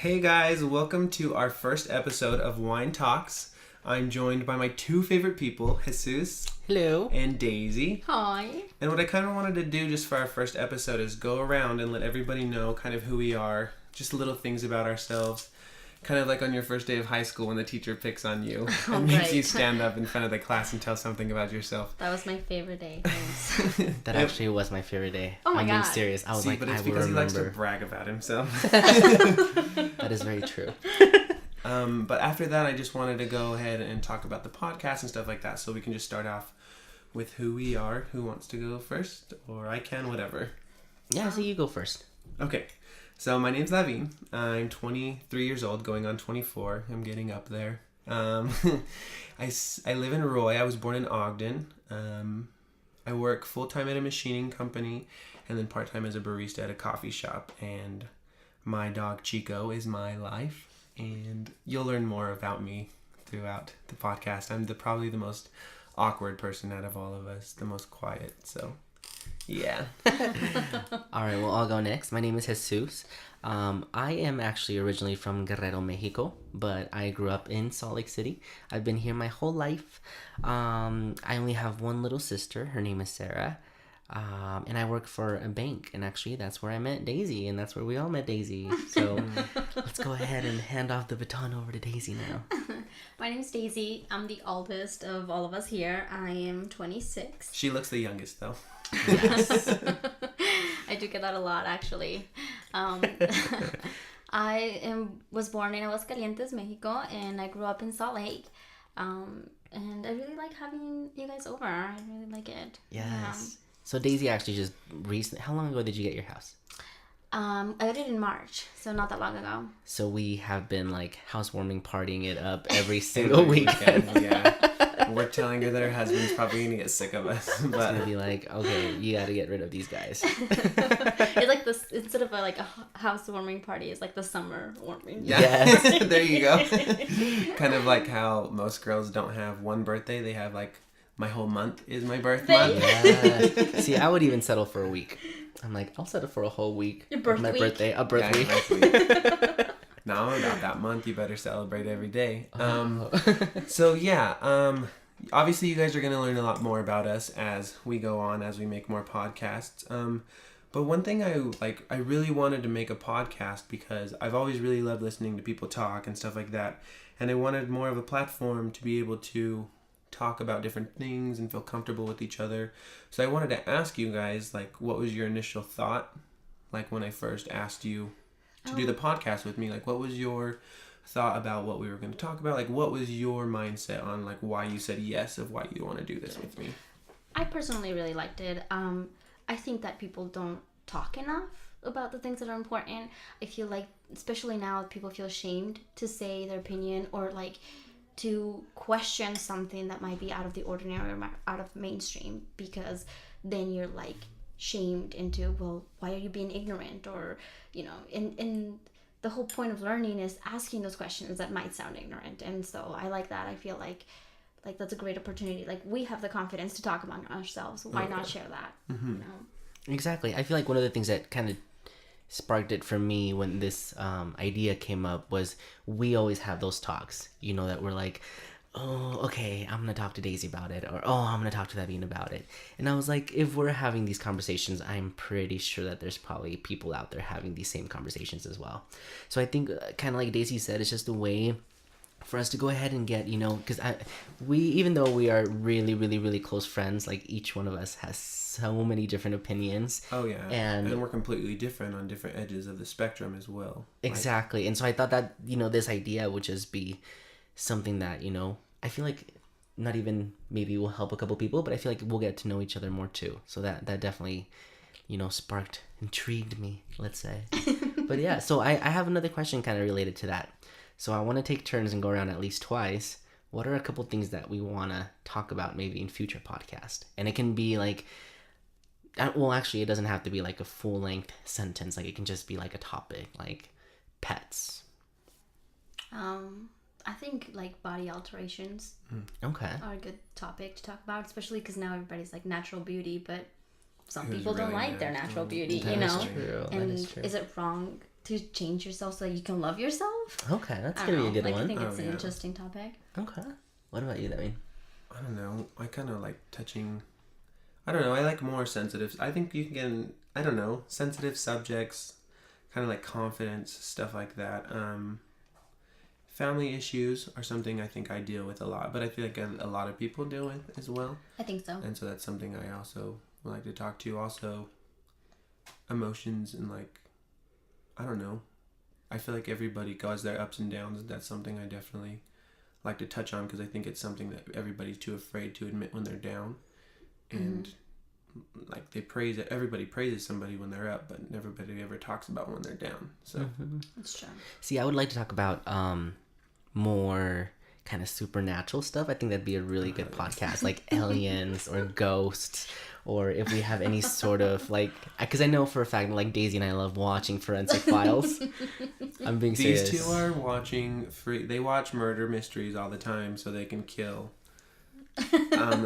Hey guys, welcome to our first episode of Wine Talks. I'm joined by my two favorite people, Jesus. Hello. And Daisy. Hi. And what I kind of wanted to do just for our first episode is go around and let everybody know kind of who we are, just little things about ourselves. Kind of like on your first day of high school when the teacher picks on you and makes you stand up in front of the class and tell something about yourself. That was my favorite day. Thanks. That actually was my favorite day. Oh my I'm God. being serious. I was See, like, but it's I will because he likes to remember. brag about himself. That is very true. But after that, I just wanted to go ahead and talk about the podcast and stuff like that. So we can just start off with who we are. Who wants to go first? Or I can, whatever. Yeah, so you go first. Okay. So my name's Lavine. I'm 23 years old, going on 24. I'm getting up there. I live in Roy. I was born in Ogden. I work full-time at a machining company and then part-time as a barista at a coffee shop. And my dog Chico is my life. And you'll learn more about me throughout the podcast. I'm probably the most awkward person out of all of us, the most quiet. So, yeah. All right, well, I'll go next. My name is Jesus. I am actually originally from Guerrero, Mexico, but I grew up in Salt Lake City. I've been here my whole life. I only have one little sister. Her name is Sarah. And I work for a bank, and actually that's where I met Daisy, and that's where we all met Daisy. So let's go ahead and hand off the baton over to Daisy now. My name's Daisy. I'm the oldest of all of us here. I am 26. She looks the youngest, though. Yes. I do get that a lot, actually. Was born in Aguascalientes, Mexico, and I grew up in Salt Lake. And I really like having you guys over. I really like it. Yes. So Daisy actually just recently, how long ago did you get your house? I got it in March, so not that long ago. So we have been like housewarming, partying it up every single weekend. Yeah. We're telling her that her husband's probably going to get sick of us. It's But gonna be like, okay, you got to get rid of these guys. It's like this, instead of a housewarming party, it's like the summer warming. yeah, Yes. there you go. Kind of like how most girls don't have one birthday. They have like, my whole month is my birth month. Yeah. See, I would even settle for a week. I'm like, I'll settle for a whole week. Your birth of my week? birthday, a birth Yeah, week. birth week. No, not that month. You better celebrate every day. So yeah, obviously you guys are going to learn a lot more about us as we go on, as we make more podcasts. But one thing I really wanted to make a podcast because I've always really loved listening to people talk and stuff like that. And I wanted more of a platform to be able to talk about different things and feel comfortable with each other. So I wanted to ask you guys, like, what was your initial thought? Like when I first asked you to do the podcast with me, like what was your thought about what we were going to talk about? Like what was your mindset on like why you said yes of why you want to do this with me? I personally really liked it. I think that people don't talk enough about the things that are important. I feel like, especially now, people feel ashamed to say their opinion or like to question something that might be out of the ordinary or out of mainstream, because then you're like shamed into, well, why are you being ignorant? Or, and the whole point of learning is asking those questions that might sound ignorant. And so I like that. I feel like that's a great opportunity. Like we have the confidence to talk among ourselves. Why not share that? Mm-hmm. Exactly. I feel like one of the things that kind of sparked it for me when this idea came up was we always have those talks, that we're like, oh, okay, I'm gonna talk to Daisy about it, or oh, I'm gonna talk to Lavine about it. And I was like, if we're having these conversations, I'm pretty sure that there's probably people out there having these same conversations as well. So I think kind of like Daisy said, it's just a way for us to go ahead and get, because even though we are really, really, really close friends, like each one of us has so many different opinions. Oh yeah, and we're completely different on different edges of the spectrum as well. Exactly. And so I thought that, this idea would just be something that, I feel like not even maybe will help a couple people, but I feel like we'll get to know each other more too. So that definitely, intrigued me, let's say. But yeah, so I have another question kind of related to that. So I want to take turns and go around at least twice. What are a couple things that we want to talk about maybe in future podcast? And it can be like, well, actually, it doesn't have to be like a full-length sentence. Like it can just be like a topic, like pets. I think like body alterations Okay. are a good topic to talk about, especially because now everybody's like natural beauty, but some Who's people don't really like their natural beauty, That is true. And That is true. is it wrong to change yourself so that you can love yourself. Okay, that's I gonna don't be a know. good Like, I one. think it's an yeah. interesting topic. Okay. What about you, Devin? I don't know. I kind of like touching. I don't know. I like more sensitive. I think you can. I don't know. Sensitive subjects, kind of like confidence, stuff like that. Family issues are something I think I deal with a lot, but I feel like a lot of people deal with as well. I think so. And so that's something I also would like to talk to. Also, emotions and like, I don't know. I feel like everybody goes their ups and downs. That's something I definitely like to touch on because I think it's something that everybody's too afraid to admit when they're down. And like everybody praises somebody when they're up, but everybody ever talks about when they're down. So That's true. See, I would like to talk about more kind of supernatural stuff. I think that'd be a really good podcast, like aliens or ghosts, or if we have any sort of like, because I know for a fact like Daisy and I love watching Forensic Files. I'm being serious. These two are watching they watch murder mysteries all the time so they can kill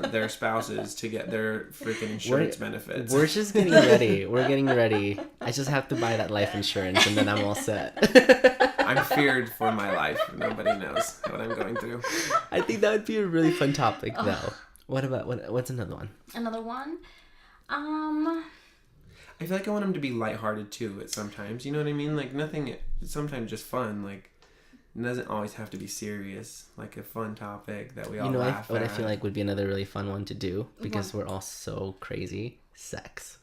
their spouses to get their freaking insurance benefits. We're just getting ready. We're getting ready. I just have to buy that life insurance and then I'm all set. I'm feared for my life. Nobody knows what I'm going through. I think that would be a really fun topic though. What about what's another one? Another one? I feel like I want them to be lighthearted too at sometimes. You know what I mean? Like nothing, sometimes just fun. Like it doesn't always have to be serious. Like a fun topic that we all laugh what at. I feel like would be another really fun one to do because we're all so crazy. Sex.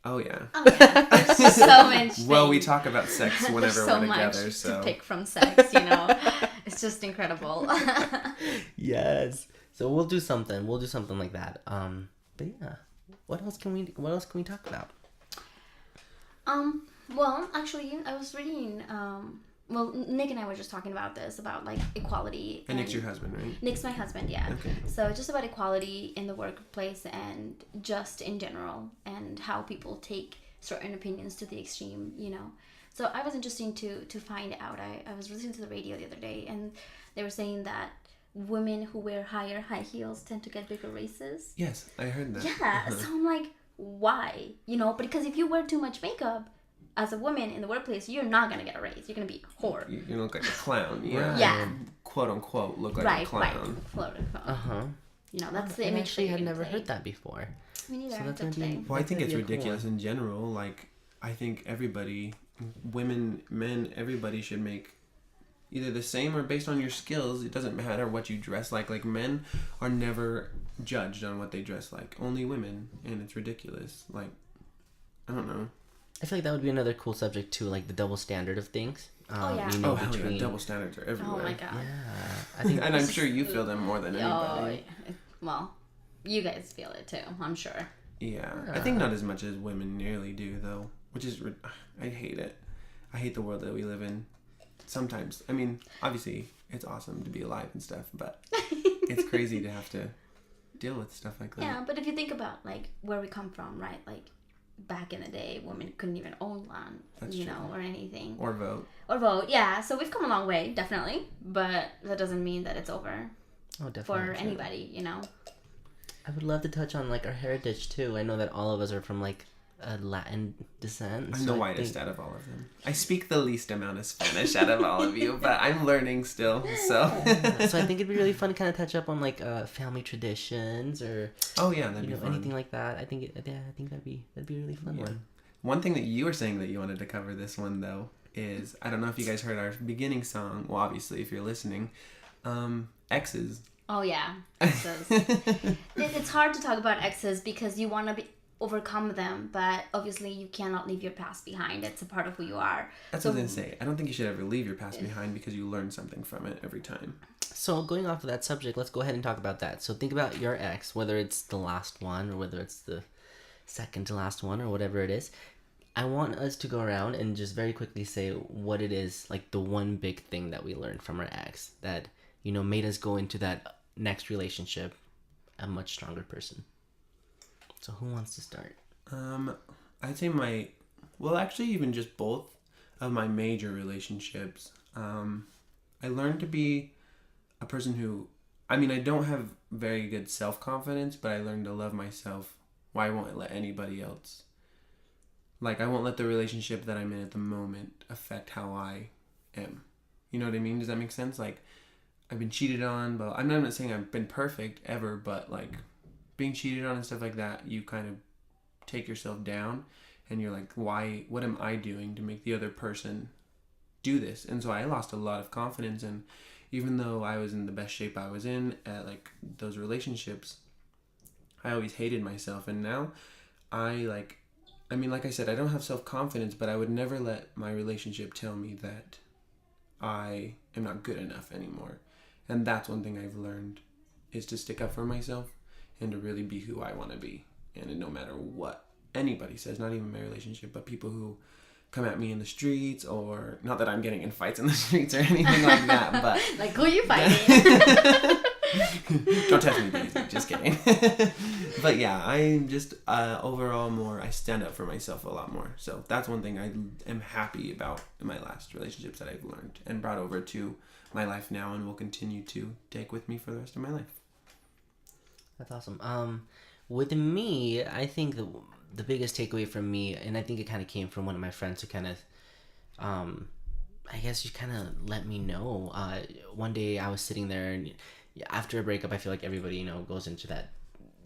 Oh yeah. Oh, yeah. There's so much. Well, we talk about sex whenever There's so we're much together. So to pick from sex, you know. It's just incredible. Yes. So we'll do something. We'll do something like that. But yeah, what else can we talk about? Well, actually, I was reading. Well, Nick and I were just talking about this, about like equality. And Nick's your husband, right? Nick's my husband, yeah. Okay. So just about equality in the workplace and just in general, and how people take certain opinions to the extreme, you know. So I was interested to find out. I was listening to the radio the other day, and they were saying that women who wear higher high heels tend to get bigger raises. Yes, I heard that. Yeah, so I'm like, why? You know, because if you wear too much makeup as a woman in the workplace, you're not gonna get a raise. You're gonna be a whore. You look like a clown. Yeah. Yeah. Quote unquote, look like a clown. Right. You know, that's the image. Actually, I had never heard that before. Me neither. So that's That's gonna be- thing. Well, I think That's it's gonna be a cool ridiculous in general. Like, I think everybody, women, men, everybody should make either the same or based on your skills. It doesn't matter what you dress like. Like, men are never judged on what they dress like. Only women, and it's ridiculous. Like, I don't know. I feel like that would be another cool subject too, like the double standard of things. Yeah. You know, Oh, hell between yeah. Double standards are everywhere. Oh my god. Yeah, I think And I'm sure you feel them more than Oh, anybody. well, you guys feel it too, I'm sure. Yeah. I think not as much as women nearly do, though. Which is... I hate it. I hate the world that we live in. Sometimes. I mean, obviously, it's awesome to be alive and stuff, but it's crazy to have to deal with stuff like that. Yeah, but if you think about, like, where we come from, right? Like, back in the day, women couldn't even own land, That's you true. know, or anything. Or vote. Or vote, yeah. So we've come a long way, definitely. But that doesn't mean that it's over definitely for true. anybody, you know? I would love to touch on like our heritage too. I know that all of us are from like a Latin descent. I'm so the I whitest think- out of all of them. I speak the least amount of Spanish out of all of you, but I'm learning still, so... So I think it'd be really fun to kind of touch up on like family traditions or Oh, yeah, that'd you be know fun. anything like that. I think I think that'd be a really fun Yeah. one. One thing that you were saying that you wanted to cover this one, though, is... I don't know if you guys heard our beginning song. Well, obviously, if you're listening. Exes. Oh, yeah. Exes. It's hard to talk about exes because you want to overcome them, but obviously you cannot leave your past behind. It's a part of who you are. That's what I was going to say. I don't think you should ever leave your past behind because you learn something from it every time. So going off of that subject, let's go ahead and talk about that. So think about your ex, whether it's the last one or whether it's the second to last one or whatever it is. I want us to go around and just very quickly say what it is, like the one big thing that we learned from our ex that, you know, made us go into that next relationship a much stronger person. So who wants to start? I'd say actually even just both of my major relationships. I learned to be a person who, I mean, I don't have very good self-confidence, but I learned to love myself. Why won't I let anybody else like, I won't let the relationship that I'm in at the moment affect how I am. You know what I mean? Does that make sense? Like, I've been cheated on, but I'm not saying I've been perfect ever, but like being cheated on and stuff like that, you kind of take yourself down and you're like, why, what am I doing to make the other person do this? And so I lost a lot of confidence, and even though I was in the best shape I was in at like those relationships, I always hated myself. And now like I said, I don't have self-confidence, but I would never let my relationship tell me that I am not good enough anymore. And that's one thing I've learned, is to stick up for myself and to really be who I want to be. And no matter what anybody says, not even my relationship, but people who come at me in the streets, or not that I'm getting in fights in the streets or anything like that, but like, who are you fighting? Don't test me, Daisy. Just kidding. But yeah, I'm just overall I stand up for myself a lot more. So that's one thing I am happy about in my last relationships that I've learned and brought over to my life now, and will continue to take with me for the rest of my life. That's awesome. With me, I think the biggest takeaway from me, and I think it kind of came from one of my friends who kind of, I guess you kind of let me know. One day I was sitting there, and after a breakup, I feel like everybody, goes into that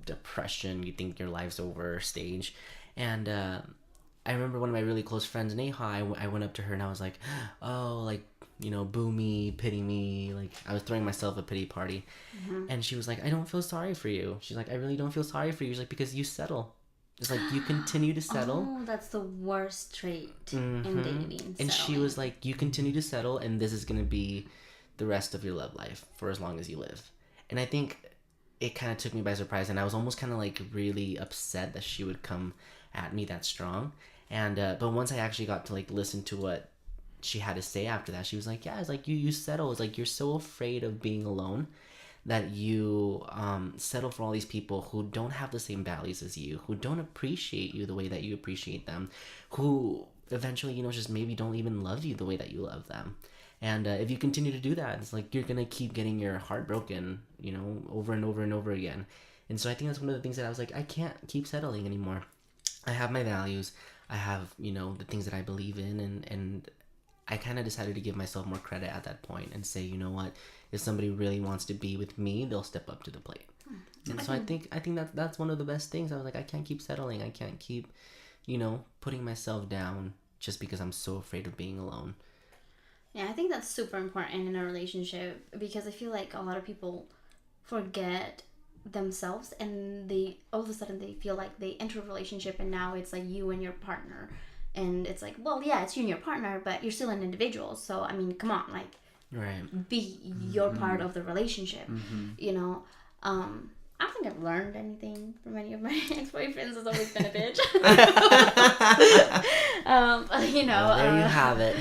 depression, you think your life's over stage. And I remember one of my really close friends, Neha, I went up to her and I was like, oh, like, boo me, pity me. Like, I was throwing myself a pity party. Mm-hmm. And she was like, I don't feel sorry for you. She's like, I really don't feel sorry for you. She's like, because you settle. It's like, you continue to settle. Oh, that's the worst trait in dating. And she was like, you continue to settle, and this is going to be the rest of your love life for as long as you live. And I think it kind of took me by surprise, and I was almost kind of like really upset that she would come at me that strong. And but once I actually got to like listen to what she had to say after that, she was like, yeah, it's like you settle. It's like you're so afraid of being alone that you settle for all these people who don't have the same values as you, who don't appreciate you the way that you appreciate them, who eventually, just maybe don't even love you the way that you love them. And if you continue to do that, it's like you're going to keep getting your heart broken, over and over and over again. And so I think that's one of the things that I was like, I can't keep settling anymore. I have my values. I have, the things that I believe in. And I kind of decided to give myself more credit at that point and say, you know what? If somebody really wants to be with me, they'll step up to the plate. And so I think that's one of the best things. I was like, I can't keep settling. I can't keep, putting myself down just because I'm so afraid of being alone. Yeah, I think that's super important in a relationship, because I feel like a lot of people forget themselves, and they all of a sudden they feel like they enter a relationship and now it's like you and your partner, and it's like, well, yeah, it's you and your partner, but you're still an individual. So I mean, come on, like, right, be your part of the relationship. I don't think I've learned anything from any of my ex-boyfriends. It's always been a bitch. Well, there you have it.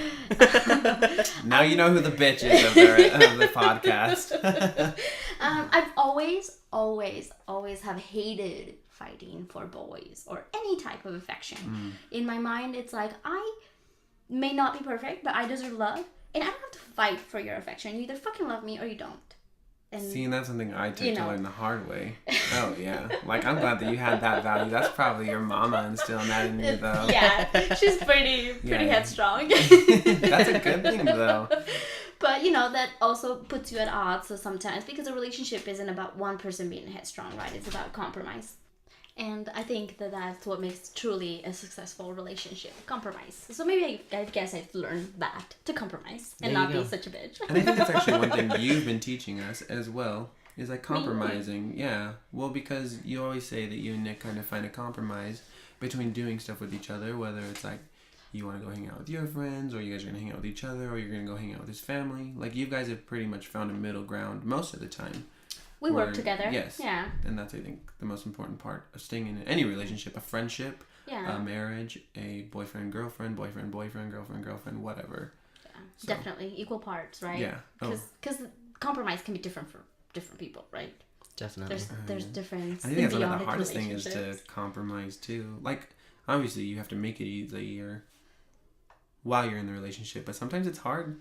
Now you know who the bitch is of the podcast. I've always have hated fighting for boys or any type of affection. In my mind, it's like, I may not be perfect, but I deserve love, and I don't have to fight for your affection. You either fucking love me or you don't. And, see, and that's something I took to learn the hard way. Oh, yeah. Like, I'm glad that you had that value. That's probably your mama instilling that in you, though. Yeah, she's pretty headstrong. That's a good thing, though. But, that also puts you at odds sometimes, because a relationship isn't about one person being headstrong, right? It's about compromise. And I think that that's what makes truly a successful relationship, compromise. So maybe I guess I've learned that, to compromise and not be such a bitch. And I think that's actually one thing you've been teaching us as well, is like compromising. Yeah. Well, because you always say that you and Nick kind of find a compromise between doing stuff with each other, whether it's like you want to go hang out with your friends, or you guys are going to hang out with each other, or you're going to go hang out with his family. Like, you guys have pretty much found a middle ground most of the time. We work together. Yes. Yeah. And that's, I think, the most important part of staying in any relationship, a friendship, a marriage, a boyfriend-girlfriend, boyfriend-boyfriend, girlfriend-girlfriend, whatever. Yeah. So. Definitely. Equal parts, right? Yeah. Because compromise can be different for different people, right? Definitely. There's difference. I think that's one of the hardest things, is to compromise, too. Like, obviously, you have to make it easier while you're in the relationship, but sometimes it's hard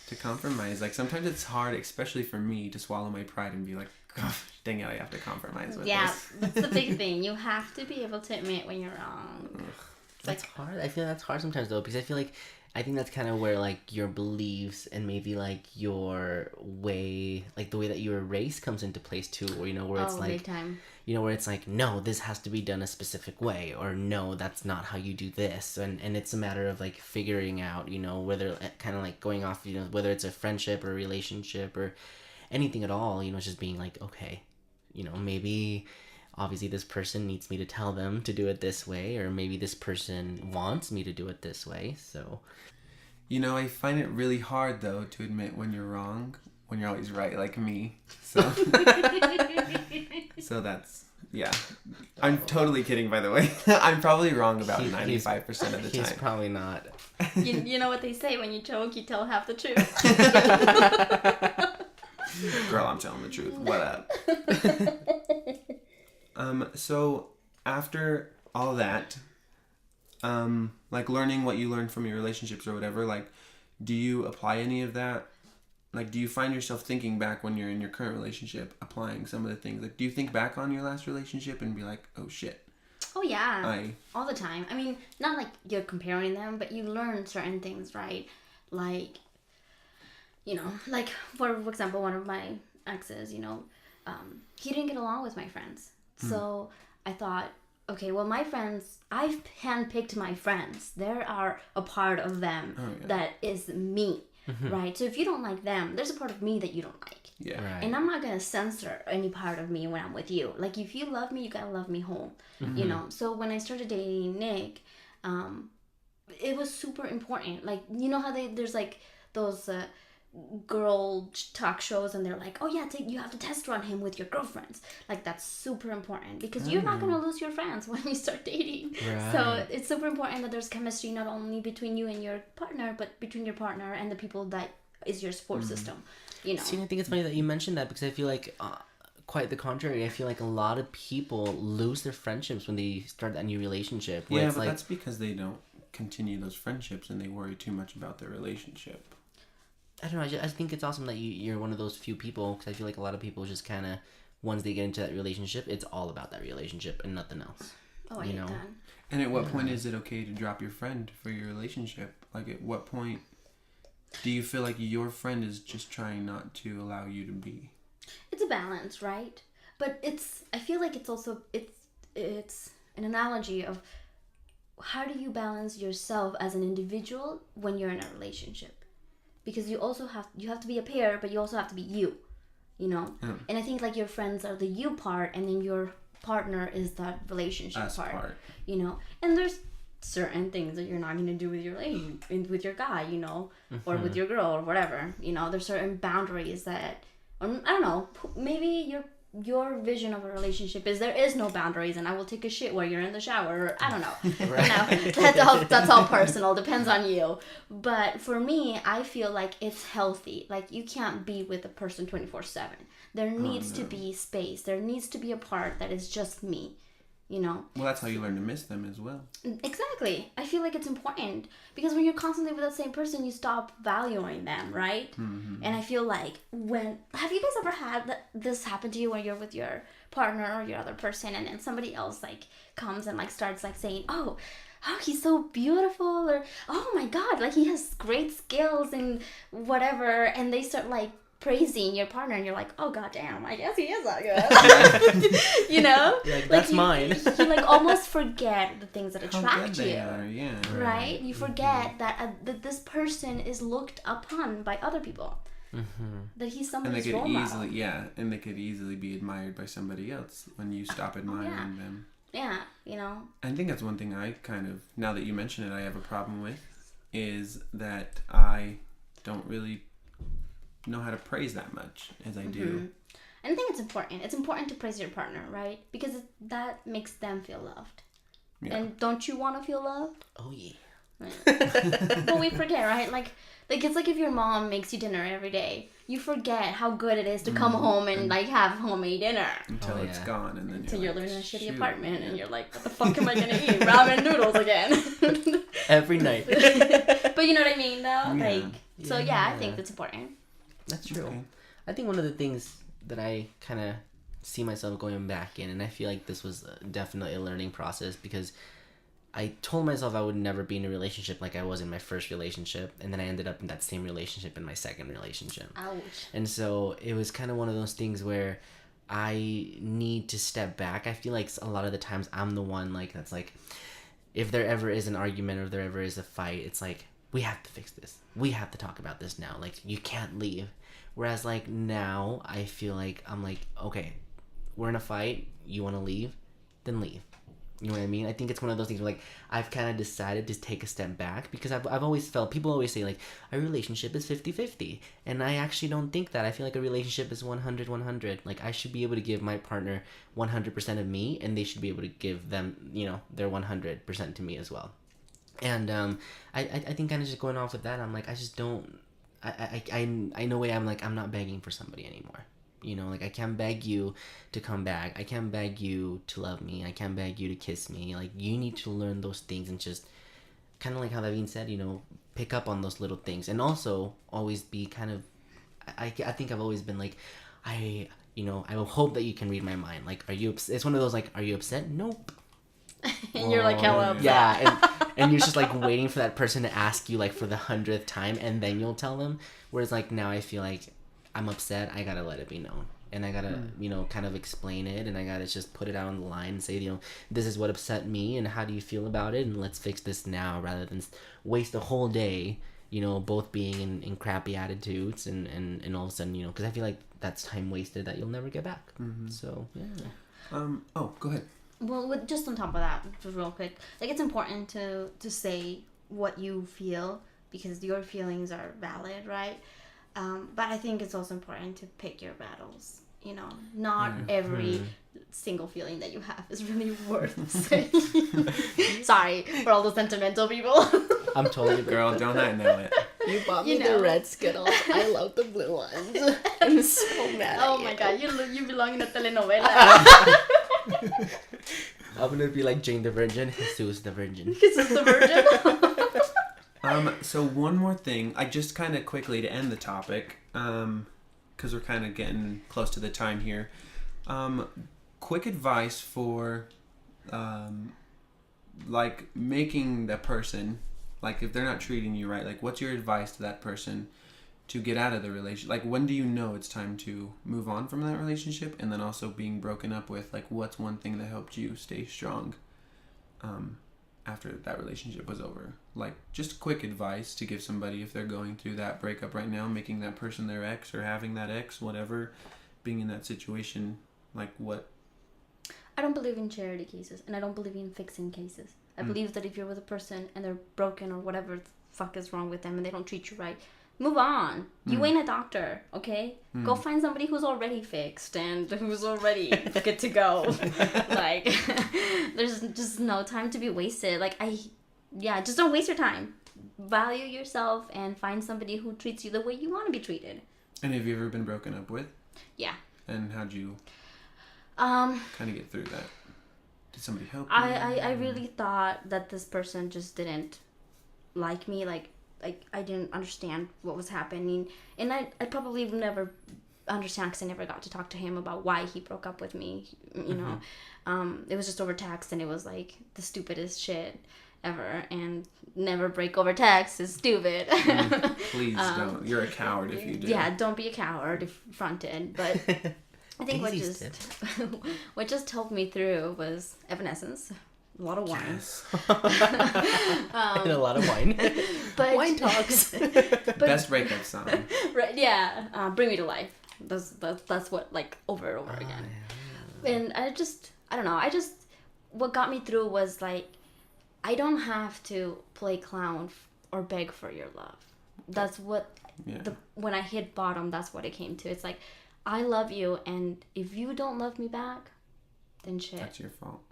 to compromise. Like, sometimes it's hard, especially for me, to swallow my pride and be like, gosh, dang it, I have to compromise with this. Yeah, that's the big thing. You have to be able to admit when you're wrong. That's hard. I feel that's hard sometimes though, because I think that's kind of where like your beliefs and maybe like your way, like the way that you were raised comes into place too, or where it's like, big time. where it's like, no, this has to be done a specific way, or no, that's not how you do this, and it's a matter of like figuring out, whether kind of like going off, whether it's a friendship or a relationship or anything at all, it's just being like, okay, maybe obviously this person needs me to tell them to do it this way, or maybe this person wants me to do it this way. So I find it really hard though to admit when you're wrong, when you're always right, like me. So so that's, yeah. I'm totally kidding, by the way. I'm probably wrong about 95% of the time. He's probably not. You know what they say, when you joke, you tell half the truth. Girl, I'm telling the truth. What up? So after all that, like learning what you learned from your relationships or whatever, like, do you apply any of that? Like, do you find yourself thinking back when you're in your current relationship, applying some of the things? Like, do you think back on your last relationship and be like, oh shit? Oh yeah, all the time. I mean, not like you're comparing them, but you learn certain things, right? Like, like for example, one of my exes, he didn't get along with my friends. So I thought, okay, well, my friends, I've handpicked my friends. There are a part of them that is me, right? So if you don't like them, there's a part of me that you don't like. Yeah. Right. And I'm not going to censor any part of me when I'm with you. Like, if you love me, you got to love me whole, So when I started dating Nick, it was super important. Like, you know how there's like those girl talk shows, and they're like, oh yeah, you have to test run him with your girlfriends. Like, that's super important, because you're not going to lose your friends when you start dating. Right. So it's super important that there's chemistry not only between you and your partner, but between your partner and the people that is your support system. See, I think it's funny that you mentioned that, because I feel like quite the contrary. I feel like a lot of people lose their friendships when they start that new relationship. Yeah, but that's because they don't continue those friendships and they worry too much about their relationship. I don't know. I think it's awesome that you're one of those few people, because I feel like a lot of people just kind of, once they get into that relationship, it's all about that relationship and nothing else. Oh, I hate that. And at what point is it okay to drop your friend for your relationship? Like, at what point do you feel like your friend is just trying not to allow you to be? It's a balance, right? But I feel like it's also, it's an analogy of how do you balance yourself as an individual when you're in a relationship? Because you have to be a pair, but you also have to be you, And I think like your friends are the you part, and then your partner is that relationship part. And there's certain things that you're not going to do with with your guy, or with your girl or whatever. There's certain boundaries that, I don't know, maybe your vision of a relationship is there is no boundaries, and I will take a shit while you're in the shower, or I don't know. Right. That's all personal, depends on you. But for me, I feel like it's healthy. Like, you can't be with a person 24/7. There needs to be space. There needs to be a part that is just me. Well, that's how you learn to miss them as well. Exactly. I feel like it's important, because when you're constantly with that same person, you stop valuing them, right? Mm-hmm. And I feel like have you guys ever had this happen to you, where you're with your partner or your other person, and then somebody else like comes and like starts like saying, oh, he's so beautiful, or oh my god, like he has great skills and whatever, and they start like praising your partner, and you're like, oh goddamn, I guess he is that good. Like, that's mine. You like almost forget the things that attract you. Yeah. Right? You forget that this person is looked upon by other people. Mm-hmm. That he's somebody's role model. And they could easily be admired by somebody else when you stop admiring them. Yeah, I think that's one thing I kind of, now that you mention it, I have a problem with, is that I don't really know how to praise that much as I do. And I think it's important. It's important to praise your partner, right? Because that makes them feel loved. Yeah. And don't you want to feel loved? Oh yeah. Right. But we forget, right? Like it's like if your mom makes you dinner every day, you forget how good it is to come home and like have homemade dinner until it's gone, and then until you're living in a shitty apartment, and you're like, what the fuck am I gonna eat? Ramen noodles again. Every night. But you know what I mean, though. Yeah. I think that's important. That's true. Okay. I think one of the things that I kind of see myself going back in, and I feel like this was definitely a learning process, because I told myself I would never be in a relationship like I was in my first relationship, and then I ended up in that same relationship in my second relationship. Ouch. And so it was kind of one of those things where I need to step back. I feel like a lot of the times I'm the one like that's like, if there ever is an argument or there ever is a fight, it's like, we have to fix this. We have to talk about this now. Like, you can't leave. Whereas like now I feel like I'm like, okay, we're in a fight. You want to leave? Then leave. You know what I mean? I think it's one of those things where, like, I've kind of decided to take a step back because I've always felt, people always say, like, a relationship is 50-50. And I actually don't think that. I feel like a relationship is 100-100. Like, I should be able to give my partner 100% of me, and they should be able to give them, you know, their 100% to me as well. And I think kind of just going off with that, I'm like, I just don't, I know way I'm like, I'm not begging for somebody anymore. You know, like, I can't beg you to come back. I can't beg you to love me. I can't beg you to kiss me. Like, you need to learn those things and just kind of like how Laveen said, you know, pick up on those little things. And also always be kind of, I think I've always been like, I will hope that you can read my mind. Like, are you upset? It's one of those, like, are you upset? Nope. And you're like, hella upset. Yeah, and you're just like waiting for that person to ask you like for the 100th time, and then you'll tell them. Whereas like now I feel like I'm upset, I gotta let it be known. And I gotta, you know, kind of explain it, and I gotta just put it out on the line and say, you know, this is what upset me, and how do you feel about it, and let's fix this now, rather than waste a whole day, you know, both being in crappy attitudes, and all of a sudden, you know, because I feel like that's time wasted that you'll never get back. So, yeah. Go ahead. Well, just on top of that, just real quick, like, it's important to say what you feel, because your feelings are valid, right? But I think it's also important to pick your battles. You know, not every single feeling that you have is really worth saying. Sorry for all the sentimental people. I'm totally Girl, don't I know it? You bought me the red Skittles. I love the blue ones. I'm so mad at Oh you. my god, you belong in a telenovela. I'm gonna be like Jane the Virgin, Jesus the Virgin. Jesus the Virgin. So one more thing, I just kind of quickly to end the topic, because we're kind of getting close to the time here. Quick advice for, like, making the person, like, if they're not treating you right, like, what's your advice to that person to get out of the relationship? Like, when do you know it's time to move on from that relationship? And then also being broken up with, like, what's one thing that helped you stay strong after that relationship was over? Like, just quick advice to give somebody if they're going through that breakup right now, making that person their ex or having that ex, whatever, being in that situation, like, what? I don't believe in charity cases, and I don't believe in fixing cases. I believe that if you're with a person and they're broken or whatever the fuck is wrong with them and they don't treat you right, move on. You ain't a doctor, okay? Go find somebody who's already fixed and who's already good to go. Like, there's just no time to be wasted. Like, just don't waste your time. Value yourself and find somebody who treats you the way you want to be treated. And have you ever been broken up with? Yeah. And how'd you kind of get through that? Did somebody help you? I really thought that this person just didn't like me. Like, I didn't understand what was happening. And I probably would never understand because I never got to talk to him about why he broke up with me, you know. It was just over text, and it was, like, the stupidest shit ever. And never break over text is stupid. Please don't. You're a coward if you do. Yeah, don't be a coward if fronted. But I think what just helped me through was Evanescence. A lot of wine. Yes. And a lot of wine. But, Wine talks. Best breakup song. Right, yeah. Bring Me to Life. That's what, like, over and over again. Yeah. And I don't know. What got me through was, like, I don't have to play clown or beg for your love. That's what, when I hit bottom, that's what it came to. It's like, I love you, and if you don't love me back, then shit. That's your fault.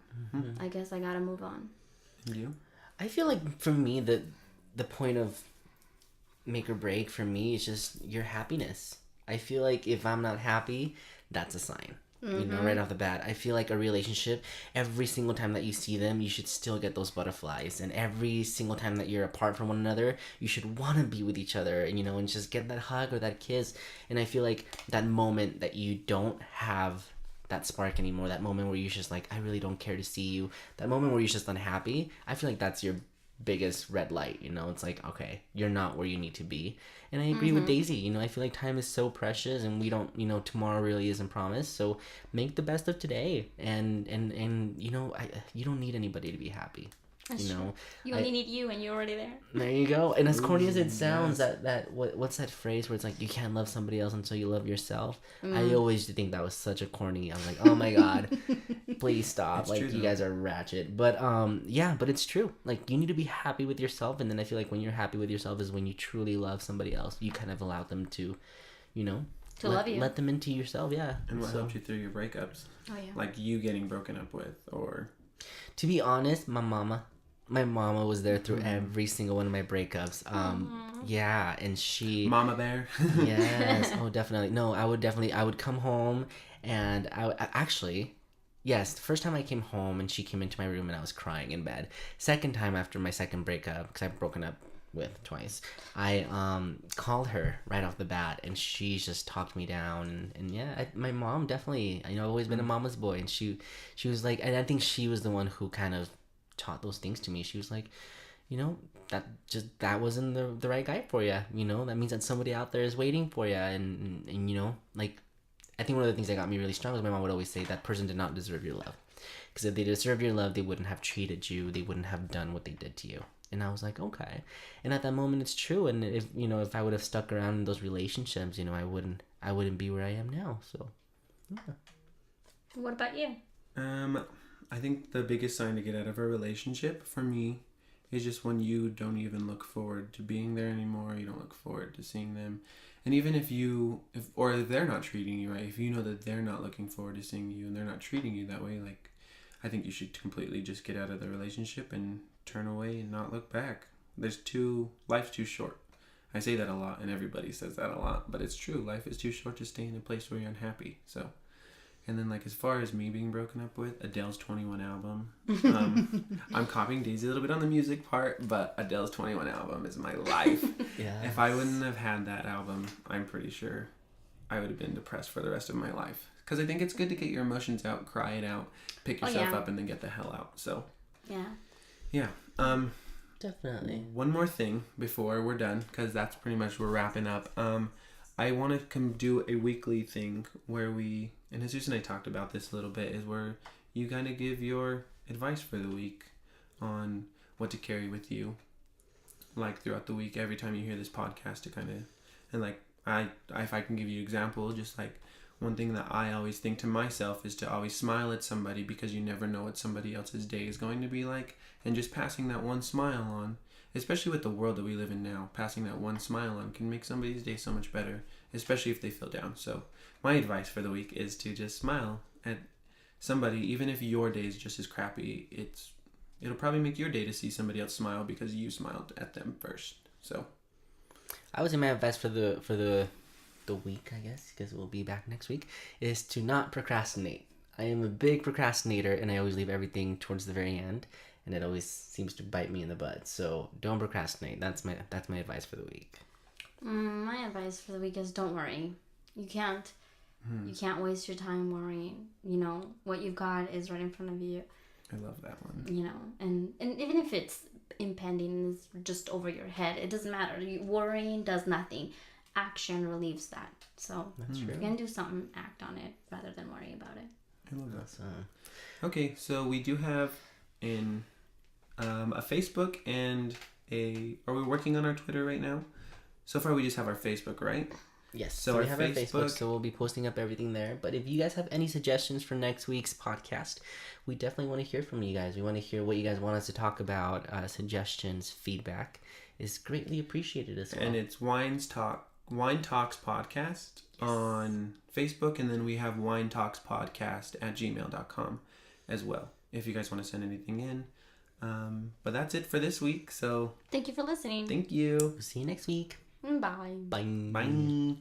I guess I gotta move on. And you? I feel like for me, the point of make or break for me is just your happiness. I feel like if I'm not happy, that's a sign. You know, right off the bat. I feel like a relationship, every single time that you see them, you should still get those butterflies. And every single time that you're apart from one another, you should want to be with each other, and, you know, and just get that hug or that kiss. And I feel like that moment that you don't have that spark anymore. That moment where you're just like, I really don't care to see you. That moment where you're just unhappy. I feel like that's your biggest red light. You know, it's like, okay, you're not where you need to be. And I agree with Daisy. You know, I feel like time is so precious, and we don't, you know, tomorrow really isn't promised. So make the best of today, and you know, you don't need anybody to be happy. That's you know, true. You only need you, and you're already there. There you go. And as corny as it sounds, yes. what's that phrase where it's like, you can't love somebody else until you love yourself? I always used to think that was such a corny. I was like, oh my god, please stop. It's like, true, you though. guys are ratchet. But yeah, but it's true. Like, you need to be happy with yourself, and then I feel like when you're happy with yourself is when you truly love somebody else. You kind of allow them to, you know, Love you. let them into yourself. Yeah. And what helped you through your breakups? Oh yeah. Like you getting broken up with, or To be honest, my mama was there through every single one of my breakups. Yeah, and she Mama Bear. Yes. Oh, definitely. No, I would come home, and actually, yes, the first time I came home and she came into my room and I was crying in bed. Second time after my second breakup, because I've broken up with twice, I called her right off the bat, and she just talked me down. And yeah, my mom definitely, you know, I've always been a mama's boy, and she was like, and I think she was the one who kind of taught those things to me. She was like, you know, that wasn't the right guy for you. You know, that means that somebody out there is waiting for you. And you know, like, I think one of the things that got me really strong was my mom would always say that person did not deserve your love, because if they deserved your love, they wouldn't have treated you, they wouldn't have done what they did to you. And I was like, okay. And at that moment, it's true. And if, you know, if I would have stuck around in those relationships, you know, I wouldn't be where I am now. So yeah. What about you? I think the biggest sign to get out of a relationship for me is just when you don't even look forward to being there anymore. You don't look forward to seeing them. And even if they're not treating you right, if you know that they're not looking forward to seeing you and they're not treating you that way, like, I think you should completely just get out of the relationship and turn away and not look back. Life's too short. I say that a lot, and everybody says that a lot, but it's true. Life is too short to stay in a place where you're unhappy. So, and then, like, as far as me being broken up with, Adele's 21 album. I'm copying Daisy a little bit on the music part, but Adele's 21 album is my life. Yeah. If I wouldn't have had that album, I'm pretty sure I would have been depressed for the rest of my life. Because I think it's good to get your emotions out, cry it out, pick yourself up, and then get the hell out. So, yeah. Definitely. One more thing before we're done, because that's pretty much we're wrapping up. I want to do a weekly thing where we, and Jesus and I talked about this a little bit, is where you kind of give your advice for the week on what to carry with you, like throughout the week, every time you hear this podcast, to kind of, and like if I can give you an example, just like one thing that I always think to myself is to always smile at somebody, because you never know what somebody else's day is going to be like, and just passing that one smile on, especially with the world that we live in now, passing that one smile on can make somebody's day so much better, especially if they feel down. So my advice for the week is to just smile at somebody, even if your day is just as crappy. It'll probably make your day to see somebody else smile because you smiled at them first. So I would say my advice for the week, I guess, because we'll be back next week, is to not procrastinate. I am a big procrastinator, and I always leave everything towards the very end, and it always seems to bite me in the butt. So don't procrastinate. That's my advice for the week. My advice for the week is don't worry. You can't waste your time worrying. You know, what you've got is right in front of you. I love that one. You know, and even if it's impending and is just over your head, it doesn't matter. Worrying does nothing. Action relieves that. So That's if true. you're gonna do something, act on it rather than worry about it. I love that. So, Okay, so we do have a Facebook and are we working on our Twitter right now? So far we just have our Facebook, right? yes. So So we our have our Facebook- Facebook, so we'll be posting up everything there. But if you guys have any suggestions for next week's podcast, we definitely want to hear from you guys. We want to hear what you guys want us to talk about. Suggestions, feedback is greatly appreciated as well. And it's Wine Talks Podcast on Facebook, and then we have winetalkspodcast@gmail.com as well, if you guys want to send anything in. But that's it for this week, so Thank you for listening. thank you. See you next week. Bye. Bye. Bye.